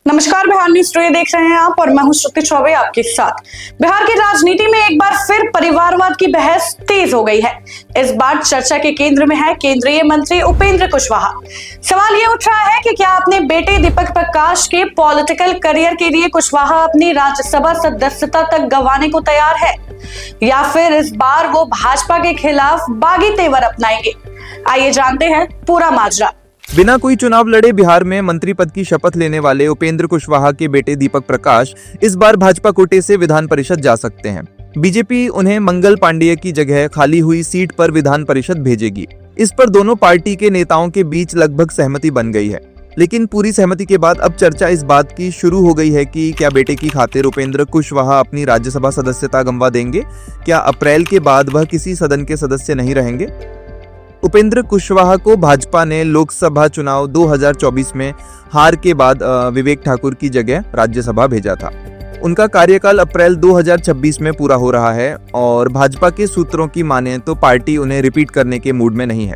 नमस्कार, Bihar news today देख रहे हैं आप और मैं हूं श्रुति चौबे आपके साथ। बिहार की राजनीति में एक बार फिर परिवारवाद की बहस तेज हो गई है। इस बार चर्चा के केंद्र में है केंद्रीय मंत्री उपेंद्र कुशवाहा। सवाल ये उठ रहा है कि क्या अपने बेटे दीपक प्रकाश के पॉलिटिकल करियर के लिए कुशवाहा अपनी राज्यसभा सदस्यता तक गंवाने को तैयार है, या फिर इस बार वो भाजपा के खिलाफ बागी तेवर अपनाएंगे। आइए जानते हैं पूरा माजरा। बिना कोई चुनाव लड़े बिहार में मंत्री पद की शपथ लेने वाले उपेंद्र कुशवाहा के बेटे दीपक प्रकाश इस बार भाजपा कोटे से विधान परिषद जा सकते हैं। बीजेपी उन्हें मंगल पांडेय की जगह खाली हुई सीट पर विधान परिषद भेजेगी। इस पर दोनों पार्टी के नेताओं के बीच लगभग सहमति बन गई है, लेकिन पूरी सहमति के बाद अब चर्चा इस बात की शुरू हो गई है कि क्या बेटे की खातिर उपेंद्र कुशवाहा अपनी राज्यसभा सदस्यता गंवा देंगे। क्या अप्रैल के बाद वह किसी सदन के सदस्य नहीं रहेंगे। उपेंद्र कुशवाहा को भाजपा ने लोकसभा चुनाव 2024 में हार के बाद विवेक ठाकुर की जगह राज्यसभा भेजा था। उनका कार्यकाल अप्रैल 2026 में पूरा हो रहा है और भाजपा के सूत्रों की माने तो पार्टी उन्हें रिपीट करने के मूड में नहीं है।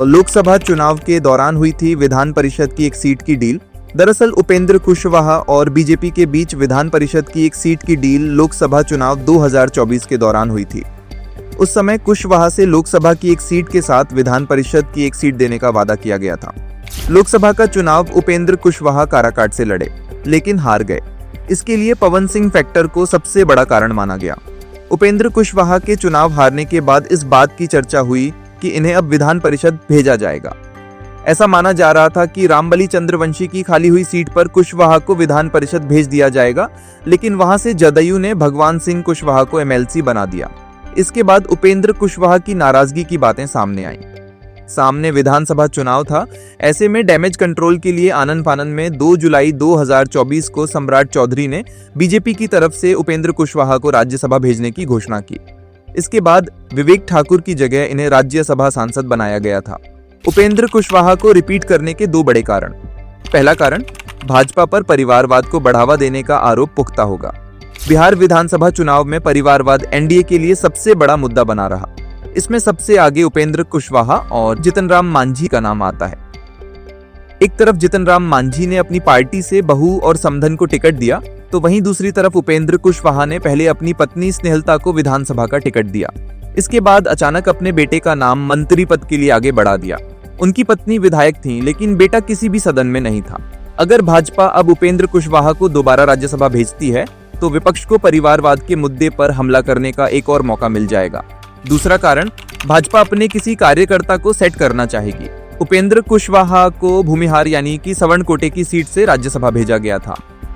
लोकसभा चुनाव के दौरान हुई थी विधान परिषद की एक सीट की डील। दरअसल उपेंद्र कुशवाहा और बीजेपी के बीच विधान परिषद की एक सीट की डील लोकसभा चुनाव 2024 के दौरान हुई थी। उस समय कुशवाहा से लोकसभा की एक सीट के साथ विधान परिषद की एक सीट देने का वादा किया गया था। लोकसभा का चुनाव उपेंद्र कुशवाहा काराकाट से लड़े, लेकिन हार गए। इसके लिए पवन सिंह फैक्टर को सबसे बड़ा कारण माना गया। उपेंद्र कुशवाहा के चुनाव हारने के बाद इस बात की चर्चा हुई कि इन्हें अब विधान परिषद भेजा जाएगा। ऐसा माना जा रहा था कि रामबली चंद्रवंशी की खाली हुई सीट पर कुशवाहा को विधान परिषद भेज दिया जाएगा, लेकिन वहां से जदयू ने भगवान सिंह कुशवाहा को एमएलसी बना दिया। इसके बाद उपेंद्र कुशवाहा की नाराजगी की बातें सामने आईं। सामने विधानसभा चुनाव था। ऐसे में डैमेज कंट्रोल के लिए आनन फानन में 2 जुलाई 2024 को सम्राट चौधरी ने बीजेपी की तरफ से उपेंद्र कुशवाहा को राज्यसभा भेजने की घोषणा की। इसके बाद विवेक ठाकुर की जगह इन्हें राज्यसभा सांसद बनाया गया था। उपेंद्र कुशवाहा को रिपीट करने के 2 बड़े कारण। पहला कारण, भाजपा पर परिवारवाद को बढ़ावा देने का आरोप पुख्ता होगा। बिहार विधानसभा चुनाव में परिवारवाद एनडीए के लिए सबसे बड़ा मुद्दा बना रहा। इसमें सबसे आगे उपेंद्र कुशवाहा और जीतन राम मांझी का नाम आता है। एक तरफ जीतन राम मांझी ने अपनी पार्टी से बहू और समधन को टिकट दिया, तो वहीं दूसरी तरफ उपेंद्र कुशवाहा ने पहले अपनी पत्नी स्नेहलता को विधानसभा का टिकट दिया। इसके बाद अचानक अपने बेटे का नाम मंत्री पद के लिए आगे बढ़ा दिया। उनकी पत्नी विधायक थी, लेकिन बेटा किसी भी सदन में नहीं था। अगर भाजपा अब उपेंद्र कुशवाहा को दोबारा राज्यसभा भेजती है तो विपक्ष को परिवारवाद के मुद्दे पर हमला करने का एक और मौका मिल जाएगा। दूसरा कारण, भाजपा अपने किसी कार्यकर्ता को सेट करना चाहेगी। उपेंद्र कुशवाहा को भूमिहार यानी कि सवर्ण कोटे की सीट से राज्यसभा भेजा गया था।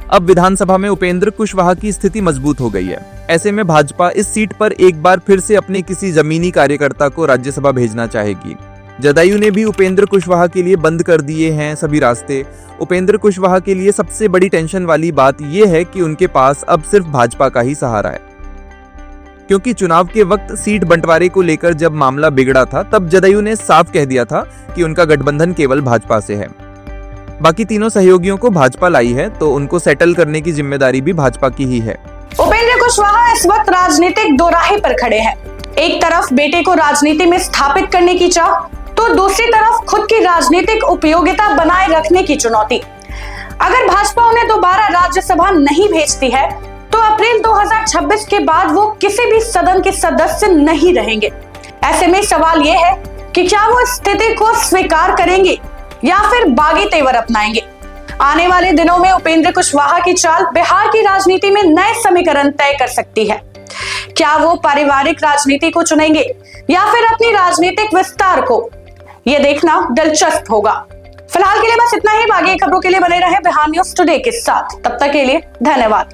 अब विधानसभा में उपेंद्र कुशवाहा की स्थिति मजबूत हो गई है। ऐसे में भाजपा इस सीट पर एक बार फिर से अपने किसी जमीनी कार्यकर्ता को राज्यसभा भेजना चाहेगी। जदयू ने भी उपेंद्र कुशवाहा के लिए बंद कर दिए हैं सभी रास्ते। उपेंद्र कुशवाहा के लिए सबसे बड़ी टेंशन वाली बात यह है कि उनके पास अब सिर्फ भाजपा का ही सहारा है, क्योंकि चुनाव के वक्त सीट बंटवारे को लेकर जब मामला बिगड़ा था तब जदयू ने साफ कह दिया था कि उनका गठबंधन केवल भाजपा से है। बाकी तीनों सहयोगियों को भाजपा लाई है, तो उनको सेटल करने की जिम्मेदारी भी भाजपा की ही है। उपेंद्र कुशवाहा इस वक्त राजनीतिक दोराहे पर खड़े हैं। एक तरफ बेटे को राजनीति में स्थापित करने की चाह, तो दूसरी तरफ खुद की राजनीतिक उपयोगिता बनाए रखने की चुनौती। अगर भाजपा उन्हें दोबारा राज्यसभा नहीं भेजती है तो अप्रैल 2026 के बाद वो किसी भी सदन के सदस्य नहीं रहेंगे। ऐसे में सवाल यह है कि क्या वो स्थिति को स्वीकार करेंगे या फिर बागी तेवर अपनाएंगे। आने वाले दिनों में उपेंद्र कुशवाहा की चाल बिहार की राजनीति में नए समीकरण तय कर सकती है। क्या वो पारिवारिक राजनीति को चुनेंगे या फिर अपनी राजनीतिक विस्तार को, ये देखना दिलचस्प होगा। फिलहाल के लिए बस इतना ही। बाकी खबरों के लिए बने रहे बिहार न्यूज टुडे के साथ। तब तक के लिए धन्यवाद।